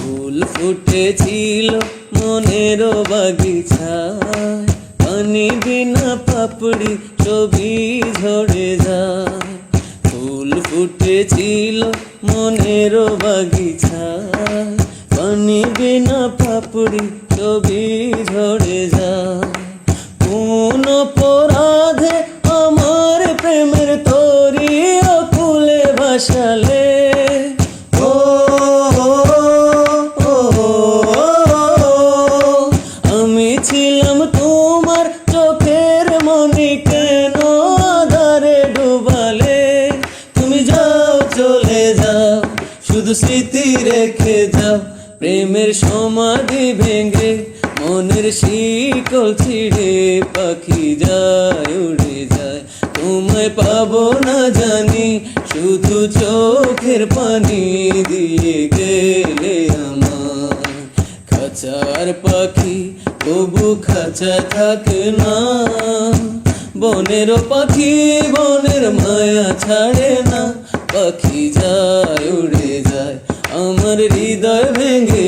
ফুল ফুটেছিল মনের বাগিচায়, পানি বিনা পাপড়ি ছবি ঝরে যায়। ফুল ফুটেছিল মনের বাগিচায়, পানি বিনা পাপড়ি ছবি ঝরে যায়। কোন অপরাধে আমার প্রেমের তরি ফুলে ভাসালে, ও আমি ছিলাম তোমার চোখের মনি, কেন আধারে ডুবালে? তুমি যাও চলে যাও, শুধু স্মৃতি রেখে যাও। প্রেমের সমাধি ভেঙে মনের শিকল ছিঁড়ে পাখি যায় উড়ে যায়। তোমায় পাবো না জানি, শুধু চোখের পানি দিয়ে গেলে আমার। খাঁচার পাখি তবু খাঁচা থাকে না, বনের পাখি বনের মায়া ছাড়ে না। পাখি যায় উড়ে যায়, আমার হৃদয় ভেঙে